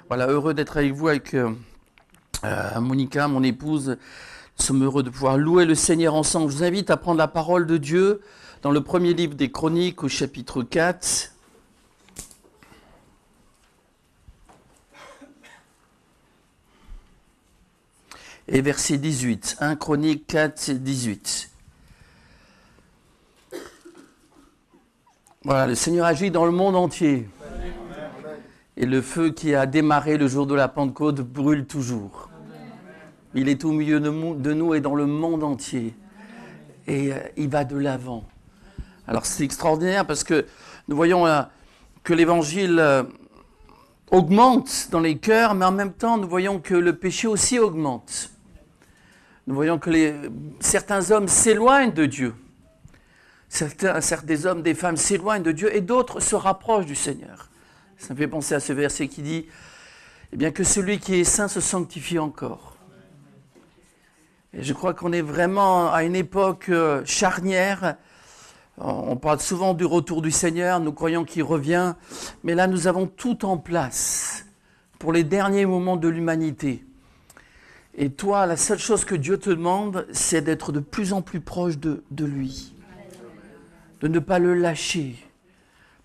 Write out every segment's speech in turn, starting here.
Voilà, heureux d'être avec vous, avec Monica, mon épouse. Nous sommes heureux de pouvoir louer le Seigneur ensemble. Je vous invite à prendre la parole de Dieu dans le premier livre des Chroniques, au chapitre 4. Et verset 18. 1 Chroniques 4, 18. Voilà, le Seigneur agit dans le monde entier. Et le feu qui a démarré le jour de la Pentecôte brûle toujours. Il est au milieu de nous et dans le monde entier. Et il va de l'avant. Alors c'est extraordinaire parce que nous voyons que l'évangile augmente dans les cœurs, mais en même temps nous voyons que le péché aussi augmente. Nous voyons que certains hommes s'éloignent de Dieu. Des hommes, des femmes s'éloignent de Dieu et d'autres se rapprochent du Seigneur. Ça me fait penser à ce verset qui dit eh bien, que celui qui est saint se sanctifie encore. Et je crois qu'on est vraiment à une époque charnière. On parle souvent du retour du Seigneur, nous croyons qu'il revient, mais là nous avons tout en place pour les derniers moments de l'humanité. Et toi, la seule chose que Dieu te demande, c'est d'être de plus en plus proche de lui, de ne pas le lâcher.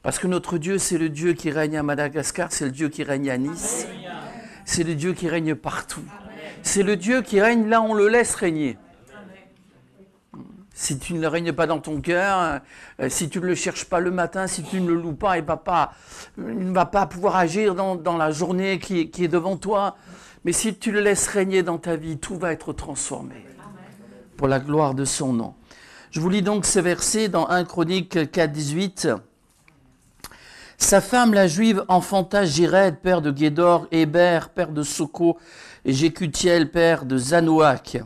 Parce que notre Dieu, c'est le Dieu qui règne à Madagascar, c'est le Dieu qui règne à Nice, c'est le Dieu qui règne partout. C'est le Dieu qui règne là où on le laisse régner. Si tu ne règnes pas dans ton cœur, si tu ne le cherches pas le matin, si tu ne le loues pas, il ne va pas pouvoir agir dans la journée qui est devant toi. Mais si tu le laisses régner dans ta vie, tout va être transformé pour la gloire de son nom. Je vous lis donc ce verset dans 1 Chroniques 4, 18. Sa femme, la juive, enfanta Jéred, père de Guédor, Héber, père de Soko, et Jécutiel, père de Zanoach.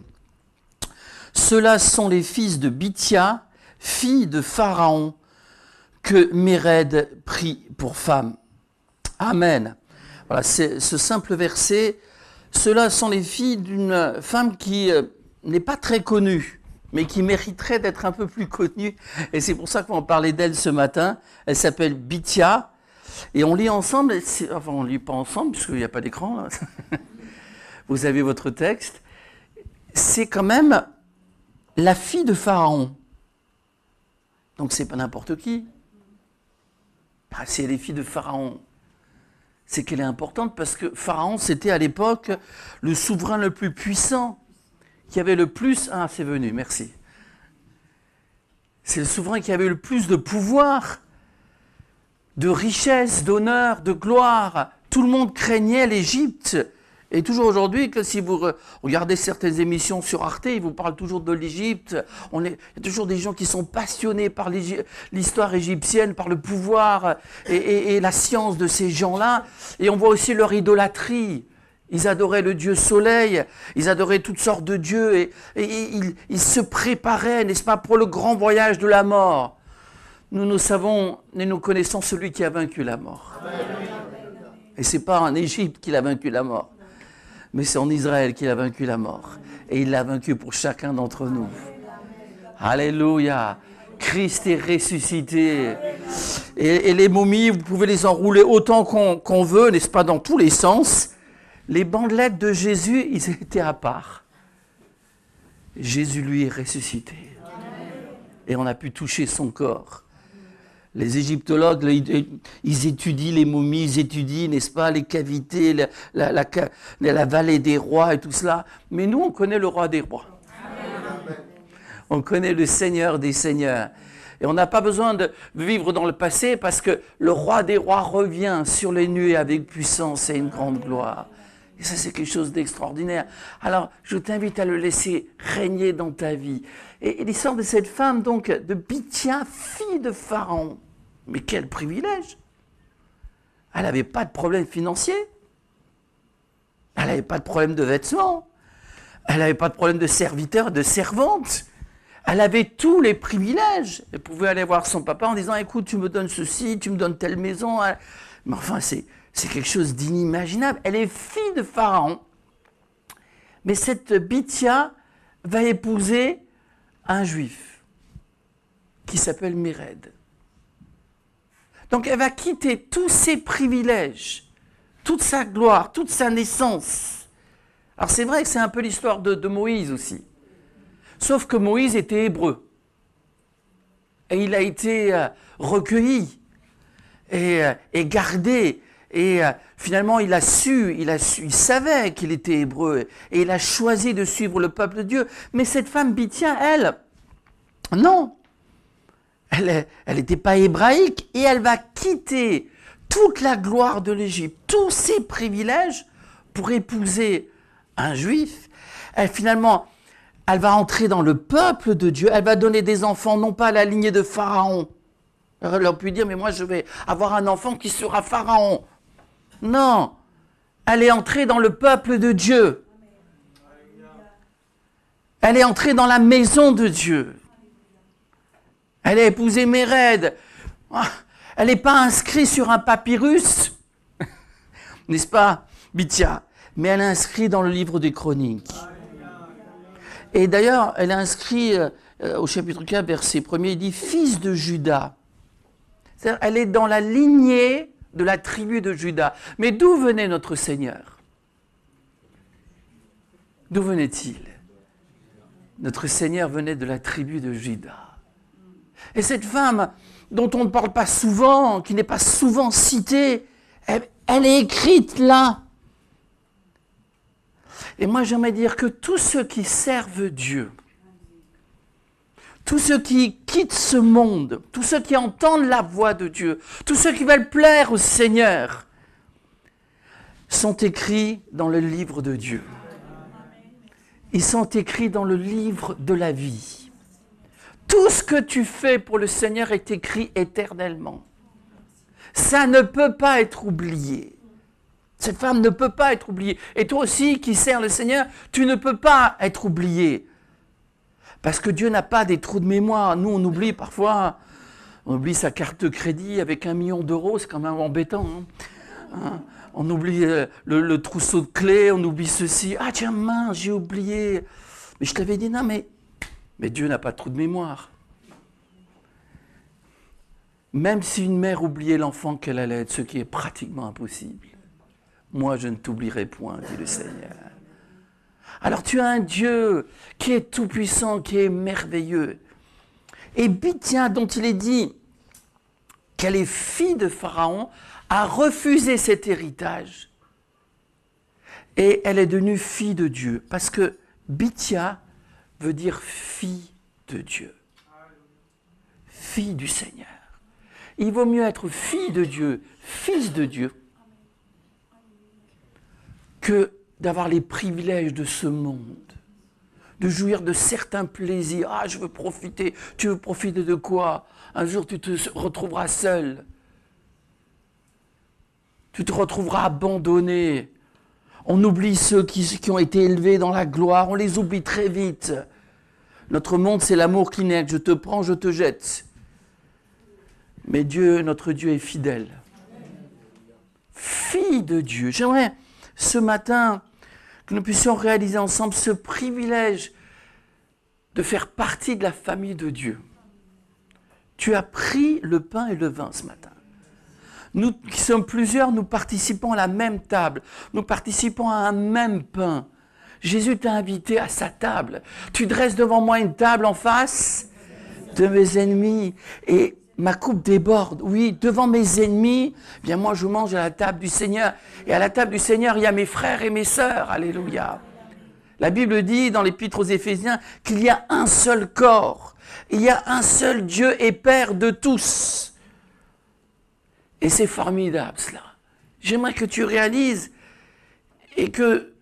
Ceux-là sont les fils de Bithia, fille de Pharaon, que Méred prit pour femme. Amen. Voilà, c'est ce simple verset. Ceux-là sont les filles d'une femme qui n'est pas très connue, mais qui mériterait d'être un peu plus connue. Et c'est pour ça qu'on va parler d'elle ce matin. Elle s'appelle Bithia. Et on lit ensemble, enfin on ne lit pas ensemble, puisqu'il n'y a pas d'écran. Là. Vous avez votre texte. C'est quand même la fille de Pharaon. Donc c'est pas n'importe qui. C'est les filles de Pharaon. C'est qu'elle est importante parce que Pharaon, c'était à l'époque le souverain le plus puissant, qui avait le plus... Ah, c'est venu, merci. C'est le souverain qui avait le plus de pouvoir, de richesse, d'honneur, de gloire. Tout le monde craignait l'Égypte. Et toujours aujourd'hui, que si vous regardez certaines émissions sur Arte, ils vous parlent toujours de l'Égypte. Il y a toujours des gens qui sont passionnés par l'histoire égyptienne, par le pouvoir et la science de ces gens-là. Et on voit aussi leur idolâtrie. Ils adoraient le dieu soleil, ils adoraient toutes sortes de dieux et ils se préparaient, n'est-ce pas, pour le grand voyage de la mort. Nous savons et nous connaissons celui qui a vaincu la mort. Et ce n'est pas en Égypte qu'il a vaincu la mort. Mais c'est en Israël qu'il a vaincu la mort. Et il l'a vaincu pour chacun d'entre nous. Alléluia. Christ est ressuscité. Et les momies, vous pouvez les enrouler autant qu'on veut, n'est-ce pas, dans tous les sens. Les bandelettes de Jésus, ils étaient à part. Jésus, lui, est ressuscité. Et on a pu toucher son corps. Les égyptologues, ils étudient les momies, ils étudient, n'est-ce pas, les cavités, la vallée des rois et tout cela. Mais nous, on connaît le roi des rois. Amen. On connaît le Seigneur des seigneurs. Et on n'a pas besoin de vivre dans le passé parce que le roi des rois revient sur les nuées avec puissance et une grande gloire. Et ça, c'est quelque chose d'extraordinaire. Alors, je t'invite à le laisser régner dans ta vie. Et l'histoire de cette femme, donc, de Bithia, fille de Pharaon. Mais quel privilège! Elle n'avait pas de problème financier. Elle n'avait pas de problème de vêtements. Elle n'avait pas de problème de serviteur, de servante. Elle avait tous les privilèges. Elle pouvait aller voir son papa en disant « Écoute, tu me donnes ceci, tu me donnes telle maison. » Mais enfin, c'est quelque chose d'inimaginable. Elle est fille de Pharaon. Mais cette Bithia va épouser un juif qui s'appelle Méred. Donc elle va quitter tous ses privilèges toute sa gloire, toute sa naissance. Alors c'est vrai que c'est un peu l'histoire de Moïse aussi. Sauf que Moïse était hébreu. Et il a été recueilli et gardé. Et finalement, il savait qu'il était hébreu. Et il a choisi de suivre le peuple de Dieu. Mais cette femme Bithia, elle, non. Elle n'était pas hébraïque. Et elle va quitter toute la gloire de l'Égypte, tous ses privilèges pour épouser un juif. Finalement, elle va entrer dans le peuple de Dieu. Elle va donner des enfants, non pas à la lignée de Pharaon. Elle aurait pu dire, mais moi je vais avoir un enfant qui sera Pharaon. Non, elle est entrée dans le peuple de Dieu. Elle est entrée dans la maison de Dieu. Elle a épousé Méred. Elle n'est pas inscrite sur un papyrus, n'est-ce pas, Bithia? Mais elle est inscrite dans le livre des Chroniques. Et d'ailleurs, elle est inscrite au chapitre 4, verset 1er, il dit « Fils de Juda ». C'est-à-dire, elle est dans la lignée de la tribu de Juda. Mais d'où venait notre Seigneur? D'où venait-il? Notre Seigneur venait de la tribu de Juda. Et cette femme, dont on ne parle pas souvent, qui n'est pas souvent citée, elle est écrite là. Et moi, j'aimerais dire que tous ceux qui servent Dieu, tous ceux qui quittent ce monde, tous ceux qui entendent la voix de Dieu, tous ceux qui veulent plaire au Seigneur, sont écrits dans le livre de Dieu. Ils sont écrits dans le livre de la vie. Tout ce que tu fais pour le Seigneur est écrit éternellement. Ça ne peut pas être oublié. Cette femme ne peut pas être oubliée. Et toi aussi qui sers le Seigneur, tu ne peux pas être oublié. Parce que Dieu n'a pas des trous de mémoire. Nous, on oublie parfois, on oublie sa carte de crédit avec 1 million d'euros, c'est quand même embêtant. On oublie le trousseau de clés, on oublie ceci. Ah tiens, mince, j'ai oublié. Mais je t'avais dit, non, mais Dieu n'a pas de trou de mémoire. Même si une mère oubliait l'enfant qu'elle allait être, ce qui est pratiquement impossible, moi je ne t'oublierai point, dit le Seigneur. Alors tu as un Dieu qui est tout-puissant, qui est merveilleux. Et Bithia, dont il est dit qu'elle est fille de Pharaon, a refusé cet héritage. Et elle est devenue fille de Dieu. Parce que Bithia veut dire fille de Dieu. Fille du Seigneur. Il vaut mieux être fille de Dieu, fils de Dieu, que d'avoir les privilèges de ce monde, de jouir de certains plaisirs. Ah, je veux profiter. Tu veux profiter de quoi? Un jour, tu te retrouveras seul. Tu te retrouveras abandonné. On oublie ceux qui ont été élevés dans la gloire. On les oublie très vite. Notre monde, c'est l'amour qui naît. Je te prends, je te jette. Mais Dieu, notre Dieu est fidèle. Fille de Dieu. J'aimerais ce matin que nous puissions réaliser ensemble ce privilège de faire partie de la famille de Dieu. Tu as pris le pain et le vin ce matin. Nous qui sommes plusieurs, nous participons à la même table. Nous participons à un même pain. Jésus t'a invité à sa table. Tu dresses devant moi une table en face de mes ennemis. Et ma coupe déborde. Oui, devant mes ennemis, eh bien moi je mange à la table du Seigneur. Et à la table du Seigneur, il y a mes frères et mes sœurs. Alléluia. La Bible dit dans l'Épître aux Éphésiens qu'il y a un seul corps. Il y a un seul Dieu et Père de tous. Et c'est formidable cela. J'aimerais que tu réalises et que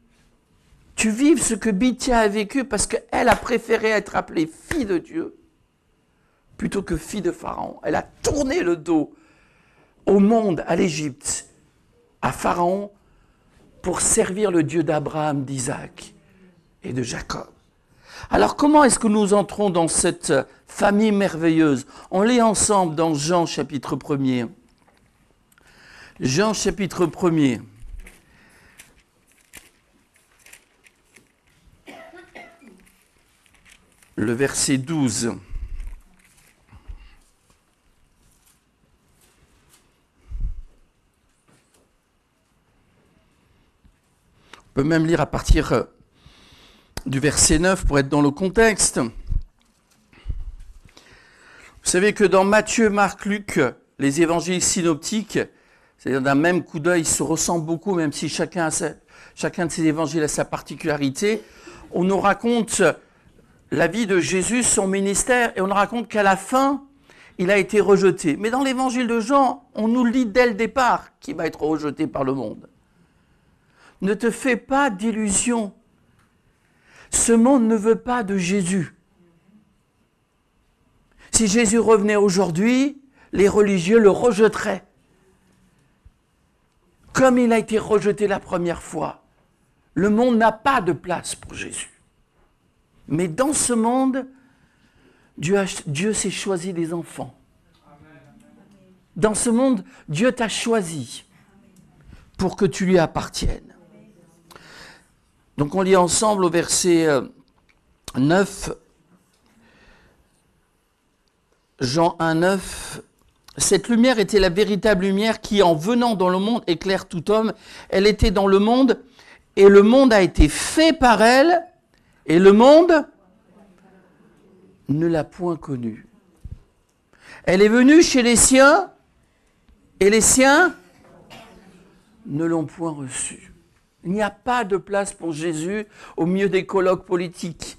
tu vives ce que Bithia a vécu parce qu'elle a préféré être appelée fille de Dieu plutôt que fille de Pharaon. Elle a tourné le dos au monde, à l'Égypte, à Pharaon, pour servir le Dieu d'Abraham, d'Isaac et de Jacob. Alors comment est-ce que nous entrons dans cette famille merveilleuse? On lit ensemble dans Jean chapitre 1er. Jean chapitre 1er. Le verset 12. On peut même lire à partir du verset 9 pour être dans le contexte. Vous savez que dans Matthieu, Marc, Luc, les évangiles synoptiques, c'est-à-dire d'un même coup d'œil, se ressemblent beaucoup, même si chacun de ces évangiles a sa particularité. On nous raconte la vie de Jésus, son ministère, et on nous raconte qu'à la fin, il a été rejeté. Mais dans l'évangile de Jean, on nous le dit dès le départ qu'il va être rejeté par le monde. Ne te fais pas d'illusions. Ce monde ne veut pas de Jésus. Si Jésus revenait aujourd'hui, les religieux le rejetteraient. Comme il a été rejeté la première fois. Le monde n'a pas de place pour Jésus. Mais dans ce monde, Dieu s'est choisi des enfants. Dans ce monde, Dieu t'a choisi pour que tu lui appartiennes. Donc on lit ensemble au verset 9, Jean 1, 9. Cette lumière était la véritable lumière qui, en venant dans le monde, éclaire tout homme. Elle était dans le monde, et le monde a été fait par elle, et le monde ne l'a point connue. Elle est venue chez les siens, et les siens ne l'ont point reçue. Il n'y a pas de place pour Jésus au milieu des colloques politiques.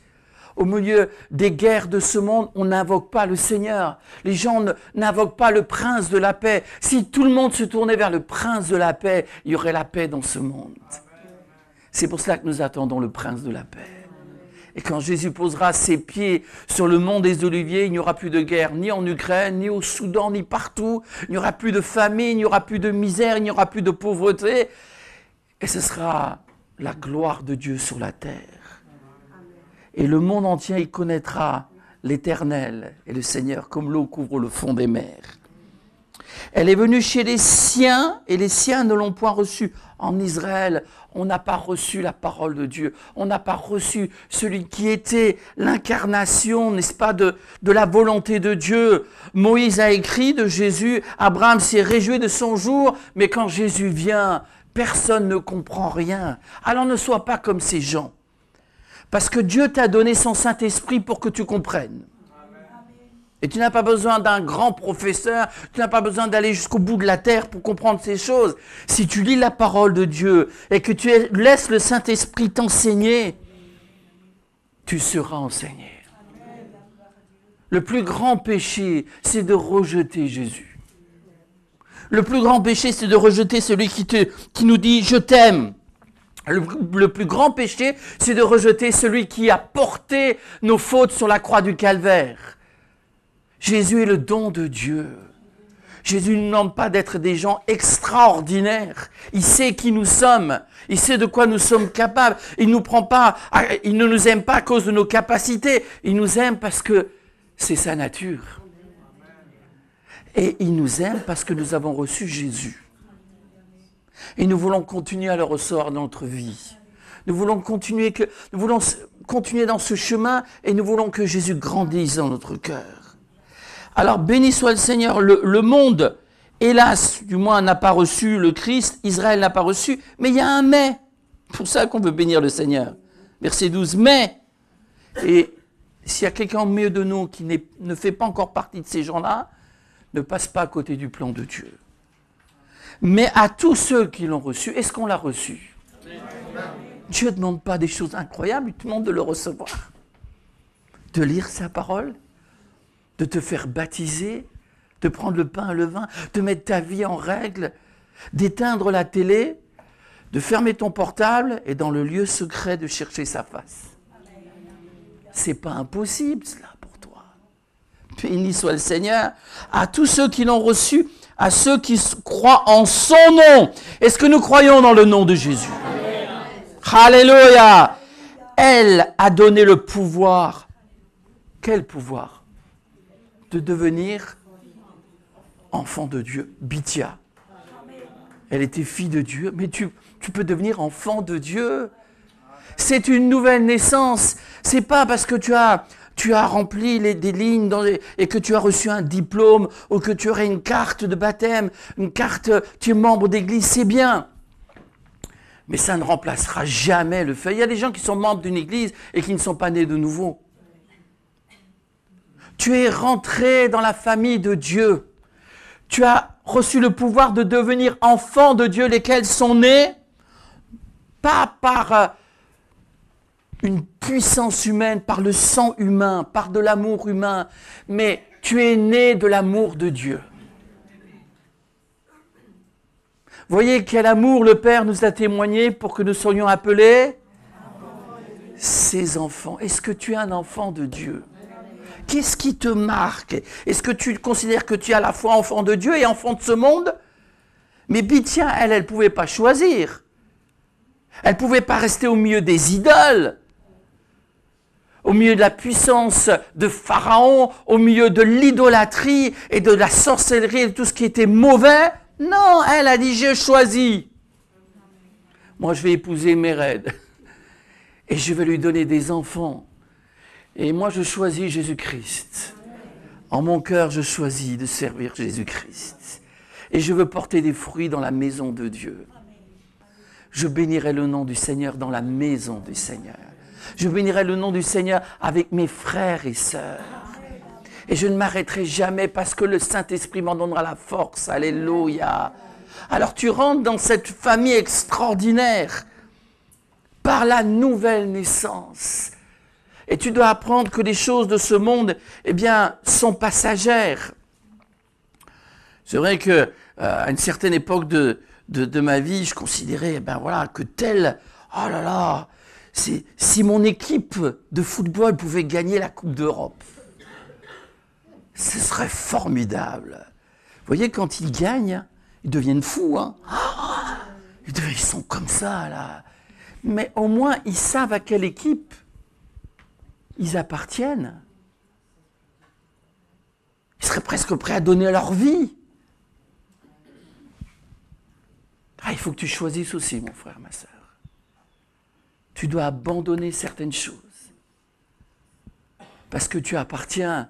Au milieu des guerres de ce monde, on n'invoque pas le Seigneur. Les gens n'invoquent pas le prince de la paix. Si tout le monde se tournait vers le prince de la paix, il y aurait la paix dans ce monde. C'est pour cela que nous attendons le prince de la paix. Et quand Jésus posera ses pieds sur le mont des Oliviers, il n'y aura plus de guerre, ni en Ukraine, ni au Soudan, ni partout. Il n'y aura plus de famine, il n'y aura plus de misère, il n'y aura plus de pauvreté. Et ce sera la gloire de Dieu sur la terre. Et le monde entier, il connaîtra l'Éternel et le Seigneur comme l'eau couvre le fond des mers. Elle est venue chez les siens et les siens ne l'ont point reçue. En Israël, on n'a pas reçu la parole de Dieu. On n'a pas reçu celui qui était l'incarnation, n'est-ce pas, de la volonté de Dieu. Moïse a écrit de Jésus, Abraham s'est réjoui de son jour, mais quand Jésus vient, personne ne comprend rien. Alors ne sois pas comme ces gens. Parce que Dieu t'a donné son Saint-Esprit pour que tu comprennes. Et tu n'as pas besoin d'un grand professeur, tu n'as pas besoin d'aller jusqu'au bout de la terre pour comprendre ces choses. Si tu lis la parole de Dieu et que tu laisses le Saint-Esprit t'enseigner, tu seras enseigné. Le plus grand péché, c'est de rejeter Jésus. Le plus grand péché, c'est de rejeter celui qui nous dit « je t'aime ». Le plus grand péché, c'est de rejeter celui qui a porté nos fautes sur la croix du calvaire. Jésus est le don de Dieu. Jésus ne nous demande pas d'être des gens extraordinaires. Il sait qui nous sommes. Il sait de quoi nous sommes capables. Il ne nous aime pas à cause de nos capacités. Il nous aime parce que c'est sa nature. Et il nous aime parce que nous avons reçu Jésus. Et nous voulons continuer à le recevoir dans notre vie. Nous voulons continuer dans ce chemin et nous voulons que Jésus grandisse dans notre cœur. Alors béni soit le Seigneur, le monde, hélas, du moins n'a pas reçu le Christ, Israël n'a pas reçu, mais il y a un mais. C'est pour ça qu'on veut bénir le Seigneur. Verset 12, mais. Et s'il y a quelqu'un au milieu de nous qui ne fait pas encore partie de ces gens-là, ne passe pas à côté du plan de Dieu. Mais à tous ceux qui l'ont reçu, est-ce qu'on l'a reçu? Dieu ne demande pas des choses incroyables, il te demande de le recevoir. De lire sa parole, de te faire baptiser, de prendre le pain et le vin, de mettre ta vie en règle, d'éteindre la télé, de fermer ton portable et dans le lieu secret de chercher sa face. C'est pas impossible cela pour toi. Béni soit le Seigneur. À tous ceux qui l'ont reçu, à ceux qui croient en son nom. Est-ce que nous croyons dans le nom de Jésus? Alléluia. Elle a donné le pouvoir. Quel pouvoir? De devenir enfant de Dieu. Bithia. Elle était fille de Dieu, mais tu peux devenir enfant de Dieu. C'est une nouvelle naissance. C'est pas parce que tu as rempli des lignes et que tu as reçu un diplôme ou que tu aurais une carte de baptême, tu es membre d'église, c'est bien. Mais ça ne remplacera jamais le fait. Il y a des gens qui sont membres d'une église et qui ne sont pas nés de nouveau. Tu es rentré dans la famille de Dieu. Tu as reçu le pouvoir de devenir enfant de Dieu, lesquels sont nés, pas par une puissance humaine, par le sang humain, par de l'amour humain, mais tu es né de l'amour de Dieu. Voyez quel amour le Père nous a témoigné pour que nous soyons appelés ses enfants. Est-ce que tu es un enfant de Dieu? Qu'est-ce qui te marque? Est-ce que tu considères que tu es à la fois enfant de Dieu et enfant de ce monde? Mais Bithia, elle ne pouvait pas choisir. Elle ne pouvait pas rester au milieu des idoles, au milieu de la puissance de Pharaon, au milieu de l'idolâtrie et de la sorcellerie et de tout ce qui était mauvais. Non, elle a dit, j'ai choisi. Moi, je vais épouser Méred et je vais lui donner des enfants. Et moi, je choisis Jésus-Christ. En mon cœur, je choisis de servir Jésus-Christ. Et je veux porter des fruits dans la maison de Dieu. Je bénirai le nom du Seigneur dans la maison du Seigneur. Je bénirai le nom du Seigneur avec mes frères et sœurs. Et je ne m'arrêterai jamais parce que le Saint-Esprit m'en donnera la force. Alléluia. Alors tu rentres dans cette famille extraordinaire par la nouvelle naissance. Et tu dois apprendre que les choses de ce monde, eh bien, sont passagères. C'est vrai que à une certaine époque de ma vie, je considérais, ben voilà, que tel, oh là là, si mon équipe de football pouvait gagner la Coupe d'Europe, ce serait formidable. Vous voyez, quand ils gagnent, ils deviennent fous, hein. Ils sont comme ça, là. Mais au moins, ils savent à quelle équipe ils appartiennent. Ils seraient presque prêts à donner leur vie. Il faut que tu choisisses aussi, mon frère, ma sœur. Tu dois abandonner certaines choses. Parce que tu appartiens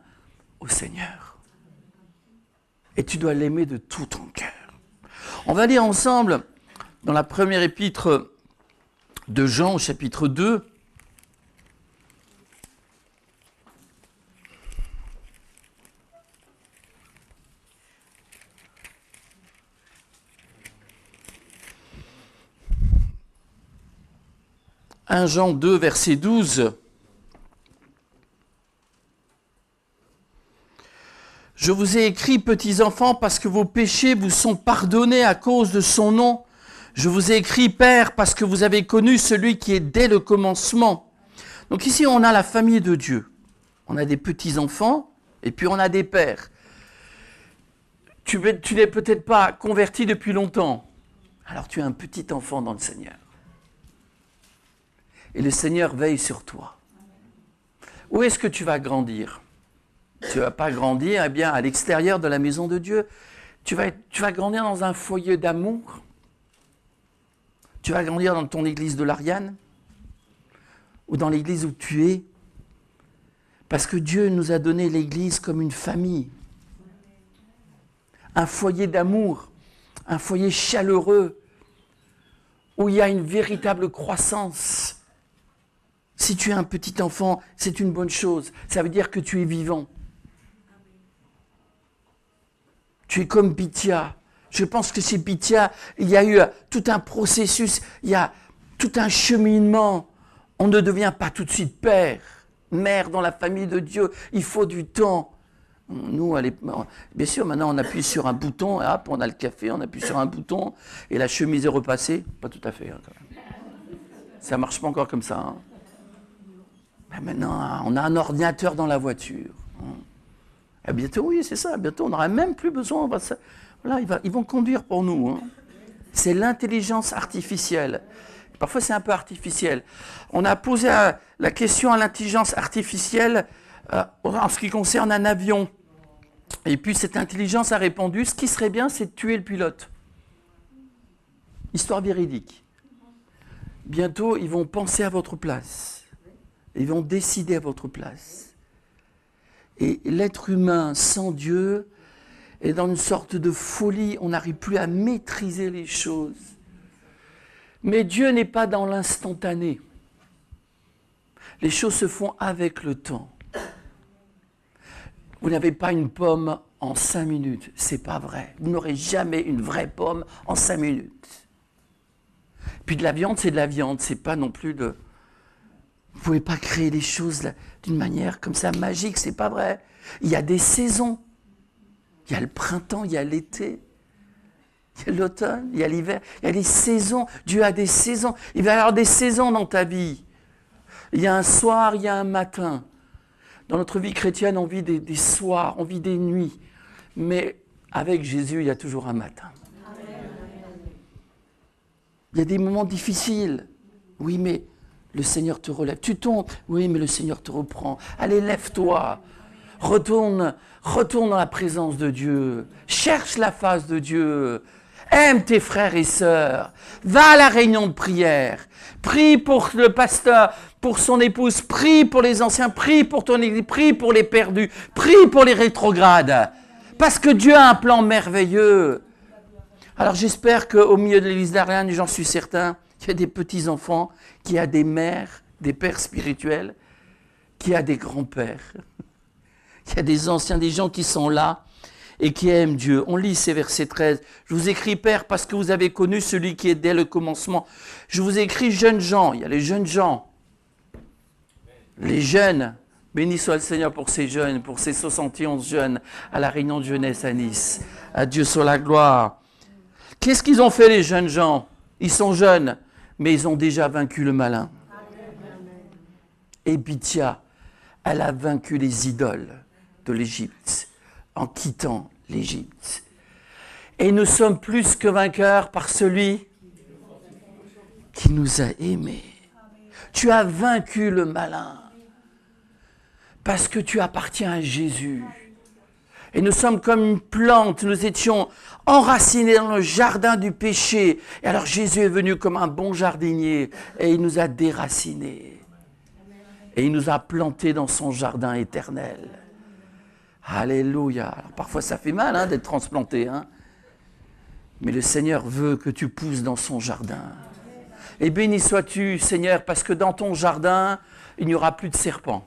au Seigneur. Et tu dois l'aimer de tout ton cœur. On va lire ensemble dans la première épître de Jean, au chapitre 2. « 1 Jean 2, verset 12. « Je vous ai écrit, petits enfants, parce que vos péchés vous sont pardonnés à cause de son nom. Je vous ai écrit, Père, parce que vous avez connu celui qui est dès le commencement. » Donc ici, on a la famille de Dieu. On a des petits-enfants et puis on a des pères. Tu n'es peut-être pas converti depuis longtemps. Alors tu es un petit enfant dans le Seigneur. Et le Seigneur veille sur toi. Où est-ce que tu vas grandir? Tu ne vas pas grandir bien, à l'extérieur de la maison de Dieu. Tu vas grandir dans un foyer d'amour. Tu vas grandir dans ton église de l'Ariane. Ou dans l'église où tu es. Parce que Dieu nous a donné l'église comme une famille. Un foyer d'amour. Un foyer chaleureux. Où il y a une véritable croissance. Si tu es un petit enfant, c'est une bonne chose. Ça veut dire que tu es vivant. Tu es comme Bithia. Je pense que chez Bithia, il y a eu tout un processus, il y a tout un cheminement. On ne devient pas tout de suite père, mère dans la famille de Dieu. Il faut du temps. Nous, bien sûr, maintenant on appuie sur un bouton, et hop, on a le café, on appuie sur un bouton, et la chemise est repassée. Pas tout à fait, hein, quand même. Ça ne marche pas encore comme ça, hein. Maintenant, on a un ordinateur dans la voiture. Et bientôt, oui, c'est ça. Bientôt, on n'aura même plus besoin. Voilà, ils vont conduire pour nous. Hein. C'est l'intelligence artificielle. Parfois, c'est un peu artificiel. On a posé la question à l'intelligence artificielle en ce qui concerne un avion. Et puis, cette intelligence a répondu, ce qui serait bien, c'est de tuer le pilote. Histoire véridique. Bientôt, ils vont penser à votre place. Ils vont décider à votre place. Et l'être humain sans Dieu est dans une sorte de folie. On n'arrive plus à maîtriser les choses. Mais Dieu n'est pas dans l'instantané. Les choses se font avec le temps. Vous n'avez pas une pomme en 5 minutes. C'est pas vrai. Vous n'aurez jamais une vraie pomme en 5 minutes. Puis de la viande, c'est de la viande. C'est pas non plus de... Vous ne pouvez pas créer les choses d'une manière comme ça magique. C'est pas vrai. Il y a des saisons. Il y a le printemps, il y a l'été. Il y a l'automne, il y a l'hiver. Il y a des saisons. Dieu a des saisons. Il va y avoir des saisons dans ta vie. Il y a un soir, il y a un matin. Dans notre vie chrétienne, on vit des soirs, on vit des nuits. Mais avec Jésus, il y a toujours un matin. Il y a des moments difficiles. Oui, mais le Seigneur te relève. Tu tombes. Oui, mais le Seigneur te reprend. Allez, lève-toi. Retourne dans la présence de Dieu. Cherche la face de Dieu. Aime tes frères et sœurs. Va à la réunion de prière. Prie pour le pasteur, pour son épouse. Prie pour les anciens. Prie pour ton église. Prie pour les perdus. Prie pour les rétrogrades. Parce que Dieu a un plan merveilleux. Alors j'espère qu'au milieu de l'église d'Ariane, j'en suis certain, il y a des petits-enfants, qu'il y a des mères, des pères spirituels, qu'il y a des grands-pères. Il y a des anciens, des gens qui sont là et qui aiment Dieu. On lit ces versets 13. Je vous écris, Père, parce que vous avez connu celui qui est dès le commencement. Je vous écris, jeunes gens. Il y a les jeunes gens. Les jeunes. Béni soit le Seigneur pour ces jeunes, pour ces 71 jeunes à la réunion de jeunesse à Nice. À Dieu soit la gloire. Qu'est-ce qu'ils ont fait, les jeunes gens? Ils sont jeunes, mais ils ont déjà vaincu le malin. Et Bithia, elle a vaincu les idoles de l'Égypte en quittant l'Égypte. Et nous sommes plus que vainqueurs par celui qui nous a aimés. Tu as vaincu le malin parce que tu appartiens à Jésus. Et nous sommes comme une plante, nous étions enracinés dans le jardin du péché. Et alors Jésus est venu comme un bon jardinier et il nous a déracinés. Et il nous a plantés dans son jardin éternel. Alléluia. Alors parfois ça fait mal d'être transplanté. Mais le Seigneur veut que tu pousses dans son jardin. Et béni sois-tu, Seigneur, parce que dans ton jardin, il n'y aura plus de serpents.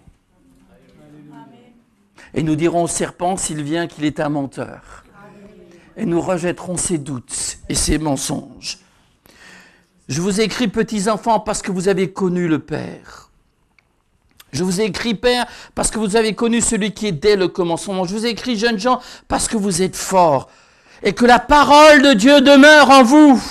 Et nous dirons au serpent, s'il vient, qu'il est un menteur. Et nous rejetterons ses doutes et ses mensonges. Je vous ai écrit, petits enfants, parce que vous avez connu le Père. Je vous ai écrit, Père, parce que vous avez connu celui qui est dès le commencement. Je vous ai écrit, jeunes gens, parce que vous êtes forts. Et que la parole de Dieu demeure en vous.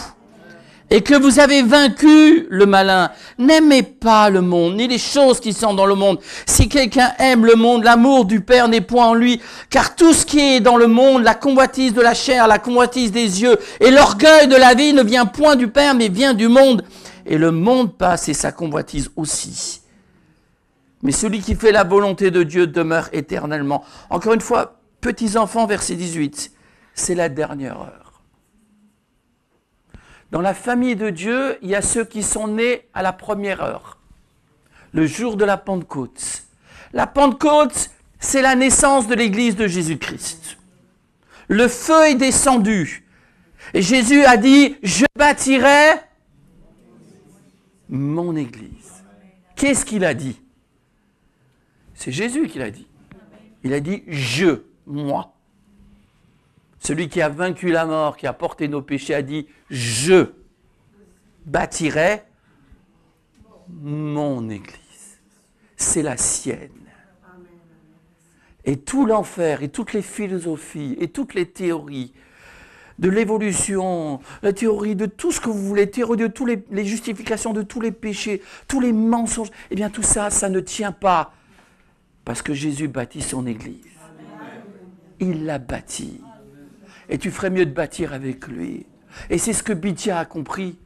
Et que vous avez vaincu le malin. N'aimez pas le monde, ni les choses qui sont dans le monde. Si quelqu'un aime le monde, l'amour du Père n'est point en lui. Car tout ce qui est dans le monde, la convoitise de la chair, la convoitise des yeux et l'orgueil de la vie ne vient point du Père, mais vient du monde. Et le monde passe et sa convoitise aussi. Mais celui qui fait la volonté de Dieu demeure éternellement. Encore une fois, petits enfants, verset 18, c'est la dernière heure. Dans la famille de Dieu, il y a ceux qui sont nés à la première heure, le jour de la Pentecôte. La Pentecôte, c'est la naissance de l'Église de Jésus-Christ. Le feu est descendu. Et Jésus a dit, je bâtirai mon Église. Qu'est-ce qu'il a dit? C'est Jésus qui l'a dit. Il a dit, moi. Celui qui a vaincu la mort, qui a porté nos péchés, a dit, je bâtirai mon Église. C'est la sienne. Et tout l'enfer, et toutes les philosophies, et toutes les théories de l'évolution, la théorie de tout ce que vous voulez, théorie de toutes les justifications de tous les péchés, tous les mensonges, eh bien tout ça, ça ne tient pas. Parce que Jésus bâtit son Église. Il l'a bâtie. Et tu ferais mieux de bâtir avec lui. Et c'est ce que Bithia a compris.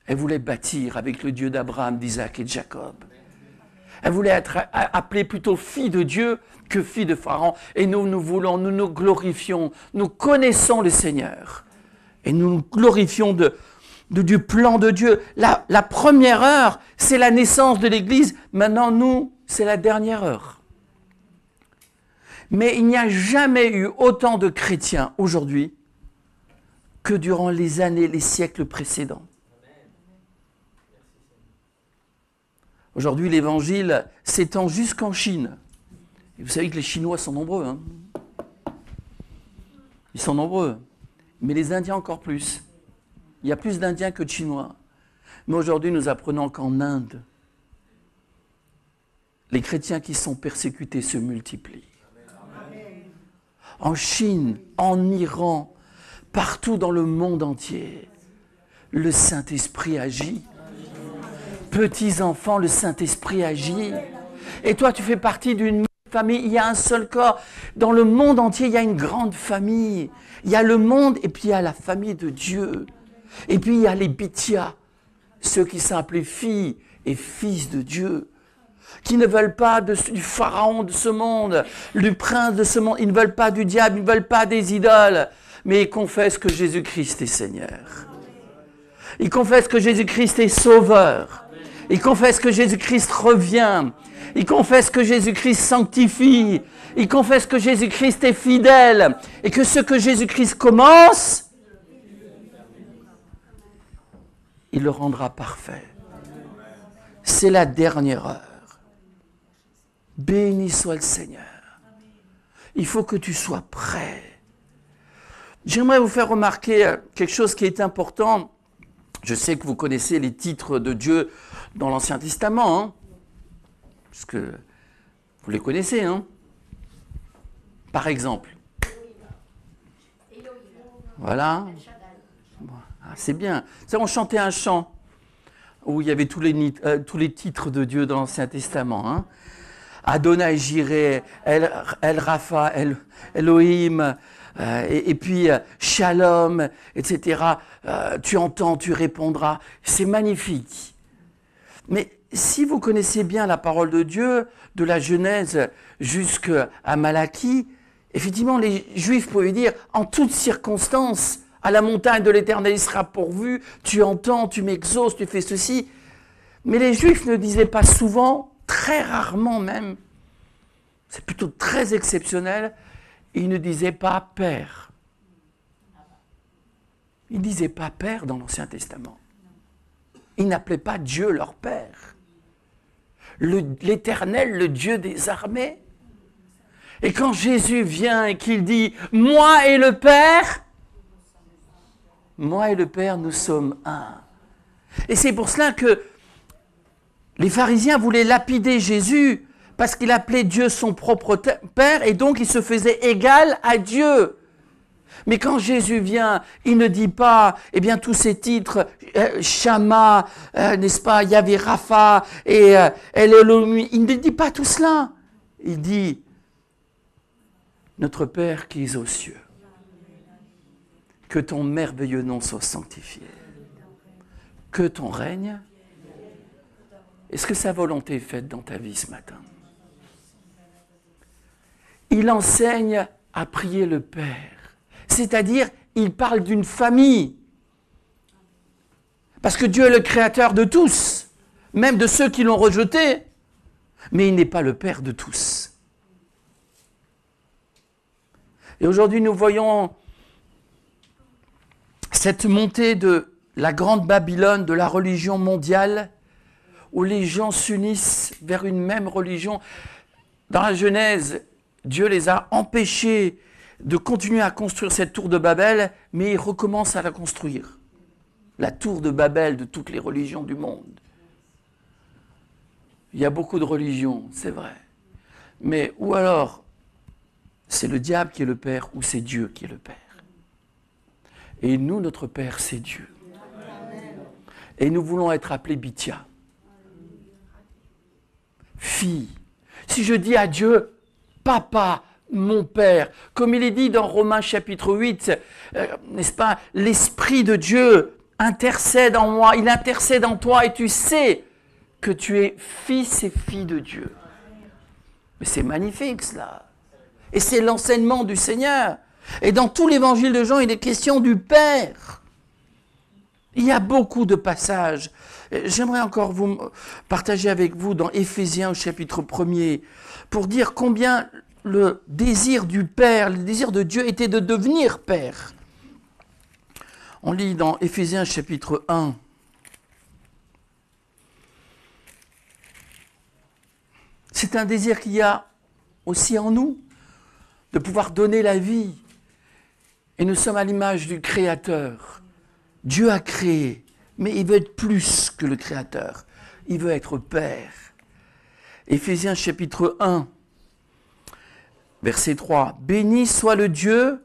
Elle voulait bâtir avec le Dieu d'Abraham, d'Isaac et de Jacob. Elle voulait être appelée plutôt fille de Dieu que fille de Pharaon. Et nous nous glorifions, nous connaissons le Seigneur. Et nous nous glorifions du plan de Dieu. La première heure, c'est la naissance de l'Église. Maintenant, nous, c'est la dernière heure. Mais il n'y a jamais eu autant de chrétiens aujourd'hui que durant les années, les siècles précédents. Aujourd'hui, l'évangile s'étend jusqu'en Chine. Et vous savez que les Chinois sont nombreux. Hein, ils sont nombreux. Mais les Indiens encore plus. Il y a plus d'Indiens que de Chinois. Mais aujourd'hui, nous apprenons qu'en Inde, les chrétiens qui sont persécutés se multiplient. En Chine, en Iran, partout dans le monde entier, le Saint-Esprit agit. Petits enfants, le Saint-Esprit agit. Et toi, tu fais partie d'une famille, il y a un seul corps. Dans le monde entier, il y a une grande famille. Il y a le monde et puis il y a la famille de Dieu. Et puis il y a les Bithya, ceux qui sont appelés filles et fils de Dieu, qui ne veulent pas du pharaon de ce monde, du prince de ce monde. Ils ne veulent pas du diable, ils ne veulent pas des idoles, mais ils confessent que Jésus-Christ est Seigneur. Ils confessent que Jésus-Christ est Sauveur. Ils confessent que Jésus-Christ revient. Ils confessent que Jésus-Christ sanctifie. Ils confessent que Jésus-Christ est fidèle. Et que ce que Jésus-Christ commence, il le rendra parfait. C'est la dernière heure. Béni soit le Seigneur. Il faut que tu sois prêt. J'aimerais vous faire remarquer quelque chose qui est important. Je sais que vous connaissez les titres de Dieu dans l'Ancien Testament, hein, parce que vous les connaissez. Hein. Par exemple. Voilà. Ah, c'est bien. Ça, on chantait un chant où il y avait tous les titres de Dieu dans l'Ancien Testament. Hein. Adonai Jireh, El Rapha, Elohim, et puis Shalom, etc. Tu entends, tu répondras. C'est magnifique. Mais si vous connaissez bien la parole de Dieu, de la Genèse jusqu'à Malachie, effectivement, les Juifs pouvaient dire, en toutes circonstances, à la montagne de l'Éternel il sera pourvu, tu entends, tu m'exauces, tu fais ceci. Mais les Juifs ne disaient pas souvent, très rarement même, c'est plutôt très exceptionnel, ils ne disaient pas Père. Ils ne disaient pas Père dans l'Ancien Testament. Ils n'appelaient pas Dieu leur Père. L'Éternel, le Dieu des armées. Et quand Jésus vient et qu'il dit « Moi et le Père », moi et le Père, nous sommes un. Et c'est pour cela que les pharisiens voulaient lapider Jésus parce qu'il appelait Dieu son propre Père et donc il se faisait égal à Dieu. Mais quand Jésus vient, il ne dit pas, eh bien, tous ces titres, Shama, n'est-ce pas, Yahvé Rapha et El Elohim, il ne dit pas tout cela. Il dit, notre Père qui es aux cieux, que ton merveilleux nom soit sanctifié, que ton règne. Est-ce que sa volonté est faite dans ta vie ce matin? Il enseigne à prier le Père. C'est-à-dire, il parle d'une famille. Parce que Dieu est le créateur de tous, même de ceux qui l'ont rejeté. Mais il n'est pas le Père de tous. Et aujourd'hui, nous voyons cette montée de la grande Babylone, de la religion mondiale, où les gens s'unissent vers une même religion. Dans la Genèse, Dieu les a empêchés de continuer à construire cette tour de Babel, mais ils recommencent à la construire. La tour de Babel de toutes les religions du monde. Il y a beaucoup de religions, c'est vrai. Mais ou alors, c'est le diable qui est le Père, ou c'est Dieu qui est le Père. Et nous, notre Père, c'est Dieu. Et nous voulons être appelés Bithya. Fille. Si je dis à Dieu, Papa, mon Père, comme il est dit dans Romains chapitre 8, n'est-ce pas, l'Esprit de Dieu intercède en moi, il intercède en toi et tu sais que tu es fils et fille de Dieu. Mais c'est magnifique cela. Et c'est l'enseignement du Seigneur. Et dans tout l'évangile de Jean, il est question du Père. Il y a beaucoup de passages. J'aimerais encore vous partager avec vous dans Éphésiens au chapitre 1er pour dire combien le désir du Père, le désir de Dieu était de devenir Père. On lit dans Éphésiens chapitre 1. C'est un désir qu'il y a aussi en nous, de pouvoir donner la vie. Et nous sommes à l'image du Créateur. Dieu a créé, mais il veut être plus que le Créateur. Il veut être Père. Éphésiens chapitre 1, verset 3. Béni soit le Dieu,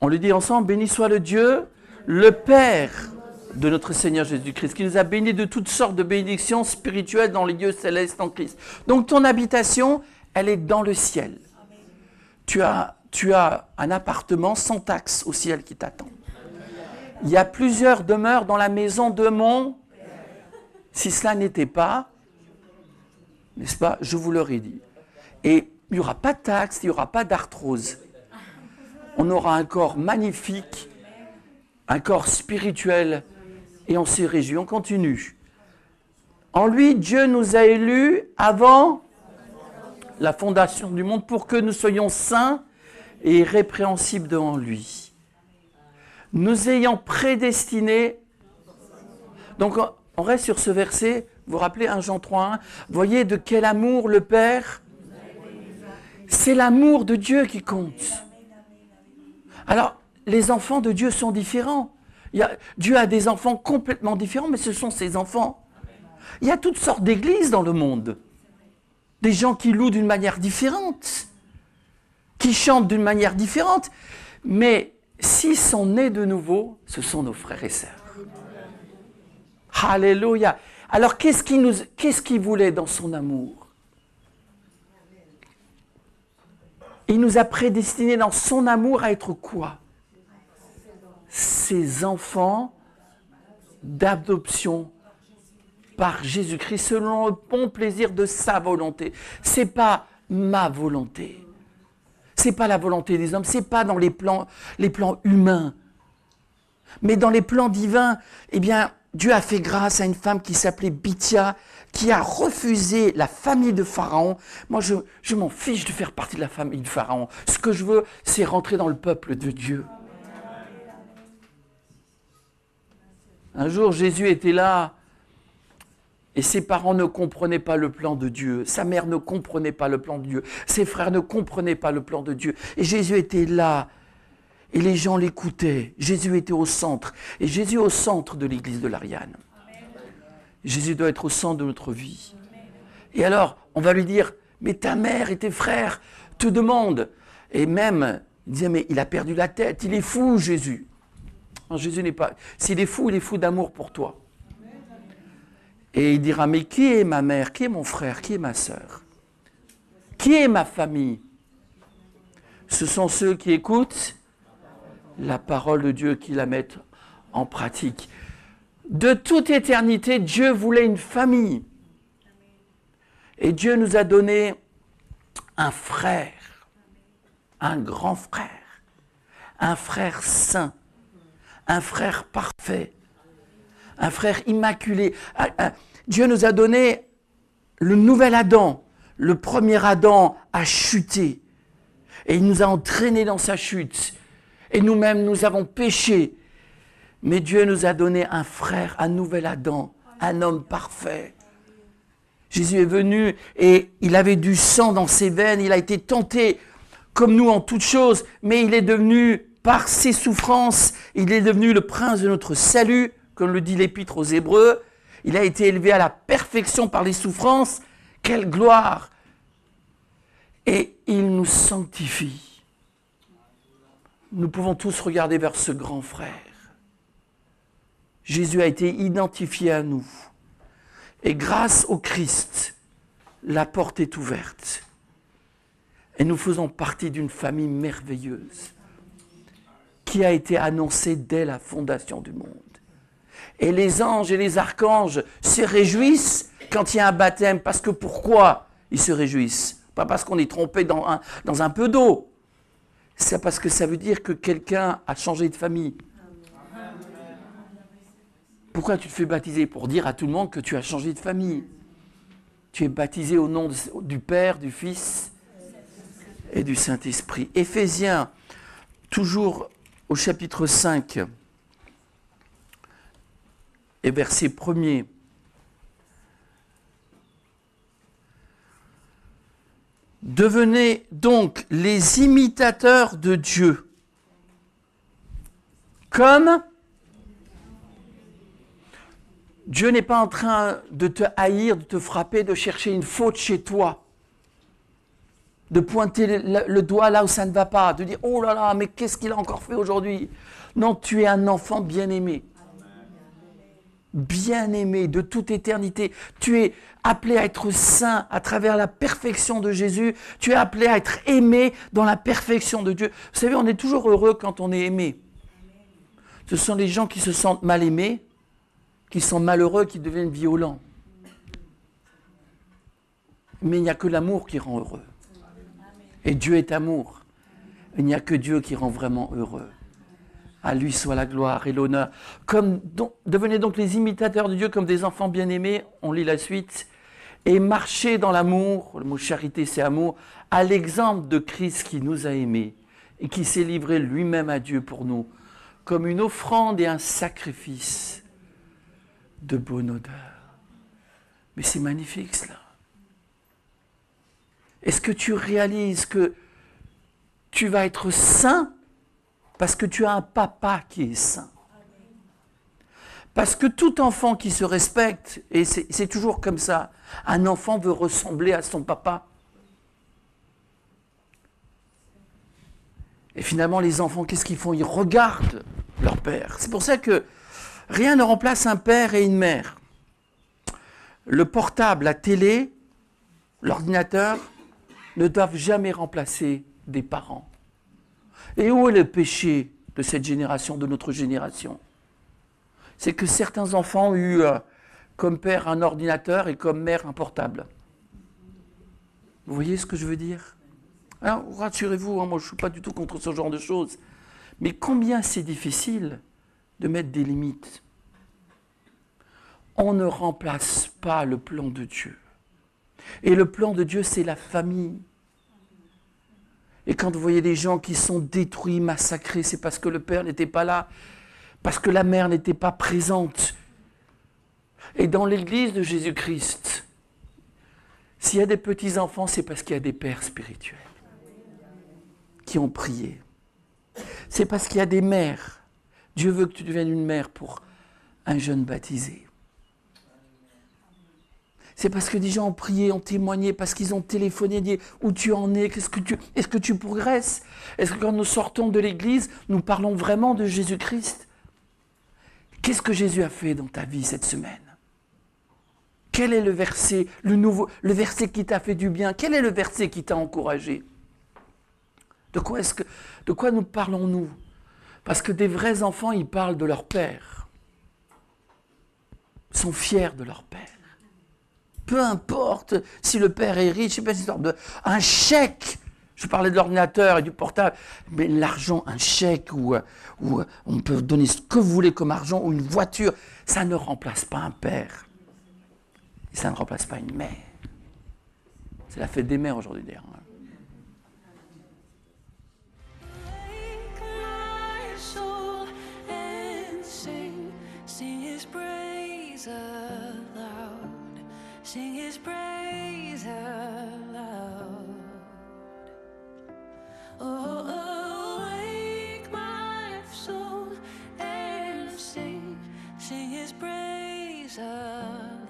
on le dit ensemble, béni soit le Dieu, le Père de notre Seigneur Jésus-Christ, qui nous a bénis de toutes sortes de bénédictions spirituelles dans les lieux célestes en Christ. Donc ton habitation, elle est dans le ciel. Tu as un appartement sans taxe au ciel qui t'attend. Il y a plusieurs demeures dans la maison de mon... Si cela n'était pas, n'est-ce pas, je vous l'aurais dit. Et il n'y aura pas de taxe, il n'y aura pas d'arthrose. On aura un corps magnifique, un corps spirituel, et on s'y réjouit. On continue. En lui, Dieu nous a élus avant la fondation du monde pour que nous soyons saints et irrépréhensibles devant lui. Nous ayant prédestinés. Donc, on reste sur ce verset. Vous vous rappelez 1 Jean 3,1. Voyez de quel amour le Père. C'est l'amour de Dieu qui compte. Alors, les enfants de Dieu sont différents. Dieu a des enfants complètement différents, mais ce sont ses enfants. Il y a toutes sortes d'églises dans le monde. Des gens qui louent d'une manière différente, qui chantent d'une manière différente. Mais s'ils sont nés de nouveau, ce sont nos frères et sœurs. Alléluia. Alors, qu'est-ce qu'il voulait dans son amour? Il nous a prédestinés dans son amour à être quoi? Ses enfants d'adoption par Jésus-Christ selon le bon plaisir de sa volonté. Ce n'est pas ma volonté. Ce n'est pas la volonté des hommes. Ce n'est pas dans les plans humains. Mais dans les plans divins, eh bien, Dieu a fait grâce à une femme qui s'appelait Bithia, qui a refusé la famille de Pharaon. Moi, je m'en fiche de faire partie de la famille de Pharaon. Ce que je veux, c'est rentrer dans le peuple de Dieu. Un jour, Jésus était là et ses parents ne comprenaient pas le plan de Dieu. Sa mère ne comprenait pas le plan de Dieu. Ses frères ne comprenaient pas le plan de Dieu. Et Jésus était là et les gens l'écoutaient. Jésus était au centre. Et Jésus est au centre de l'église de l'Ariane. Jésus doit être au centre de notre vie. Et alors, on va lui dire, mais ta mère et tes frères te demandent. Et même, il disait, mais il a perdu la tête, il est fou, Jésus. Non, Jésus n'est pas... S'il est fou, il est fou d'amour pour toi. Et il dira, mais qui est ma mère? Qui est mon frère? Qui est ma sœur? Qui est ma famille? Ce sont ceux qui écoutent la parole de Dieu, qui la mettent en pratique. De toute éternité, Dieu voulait une famille. Et Dieu nous a donné un frère, un grand frère, un frère saint, un frère parfait, un frère immaculé. Dieu nous a donné le nouvel Adam. Le premier Adam a chuté. Et il nous a entraînés dans sa chute. Et nous-mêmes, nous avons péché. Mais Dieu nous a donné un frère, un nouvel Adam, un homme parfait. Jésus est venu et il avait du sang dans ses veines. Il a été tenté comme nous en toutes choses. Mais il est devenu, par ses souffrances, il est devenu le prince de notre salut, comme le dit l'Épître aux Hébreux. Il a été élevé à la perfection par les souffrances. Quelle gloire! Et il nous sanctifie. Nous pouvons tous regarder vers ce grand frère. Jésus a été identifié à nous. Et grâce au Christ, la porte est ouverte. Et nous faisons partie d'une famille merveilleuse qui a été annoncée dès la fondation du monde. Et les anges et les archanges se réjouissent quand il y a un baptême. Parce que pourquoi ils se réjouissent? Pas parce qu'on est trompé dans un peu d'eau. C'est parce que ça veut dire que quelqu'un a changé de famille. Pourquoi tu te fais baptiser? Pour dire à tout le monde que tu as changé de famille. Tu es baptisé au nom du Père, du Fils et du Saint-Esprit. Éphésiens, toujours au chapitre 5 et verset 1er. Devenez donc les imitateurs de Dieu. Comme Dieu n'est pas en train de te haïr, de te frapper, de chercher une faute chez toi, de pointer le doigt là où ça ne va pas, de dire « Oh là là, mais qu'est-ce qu'il a encore fait aujourd'hui ?» Non, tu es un enfant bien-aimé. Bien-aimé de toute éternité. Tu es appelé à être saint à travers la perfection de Jésus. Tu es appelé à être aimé dans la perfection de Dieu. Vous savez, on est toujours heureux quand on est aimé. Ce sont les gens qui se sentent mal aimés, qui sont malheureux, qui deviennent violents. Mais il n'y a que l'amour qui rend heureux. Et Dieu est amour. Il n'y a que Dieu qui rend vraiment heureux. À lui soit la gloire et l'honneur. Devenez donc les imitateurs de Dieu comme des enfants bien-aimés. On lit la suite. Et marchez dans l'amour. Le mot charité, c'est amour. À l'exemple de Christ qui nous a aimés et qui s'est livré lui-même à Dieu pour nous, comme une offrande et un sacrifice de bonne odeur. Mais c'est magnifique cela. Est-ce que tu réalises que tu vas être saint parce que tu as un papa qui est saint? Parce que tout enfant qui se respecte, et c'est toujours comme ça, un enfant veut ressembler à son papa. Et finalement, les enfants, qu'est-ce qu'ils font? Ils regardent leur père. C'est pour ça que rien ne remplace un père et une mère. Le portable, la télé, l'ordinateur ne doivent jamais remplacer des parents. Et où est le péché de cette génération, de notre génération? C'est que certains enfants ont eu comme père un ordinateur et comme mère un portable. Vous voyez ce que je veux dire? Alors, rassurez-vous, moi je ne suis pas du tout contre ce genre de choses. Mais combien c'est difficile de mettre des limites. On ne remplace pas le plan de Dieu. Et le plan de Dieu, c'est la famille. Et quand vous voyez des gens qui sont détruits, massacrés, c'est parce que le père n'était pas là, parce que la mère n'était pas présente. Et dans l'église de Jésus-Christ, s'il y a des petits-enfants, c'est parce qu'il y a des pères spirituels qui ont prié. C'est parce qu'il y a des mères. Dieu veut que tu deviennes une mère pour un jeune baptisé. C'est parce que des gens ont prié, ont témoigné, parce qu'ils ont téléphoné, dit où tu en es, est-ce que tu progresses? Est-ce que quand nous sortons de l'église, nous parlons vraiment de Jésus-Christ? Qu'est-ce que Jésus a fait dans ta vie cette semaine? Quel est le verset, le verset qui t'a fait du bien? Quel est le verset qui t'a encouragé? De quoi nous parlons-nous? Parce que des vrais enfants, ils parlent de leur père. Ils sont fiers de leur père. Peu importe si le père est riche, je sais pas, c'est une sorte de un chèque. Je parlais de l'ordinateur et du portable, mais l'argent, un chèque où on peut donner ce que vous voulez comme argent ou une voiture, ça ne remplace pas un père. Et ça ne remplace pas une mère. C'est la fête des mères aujourd'hui d'ailleurs. Sing his praise aloud. Oh, awake my soul and sing his praise aloud.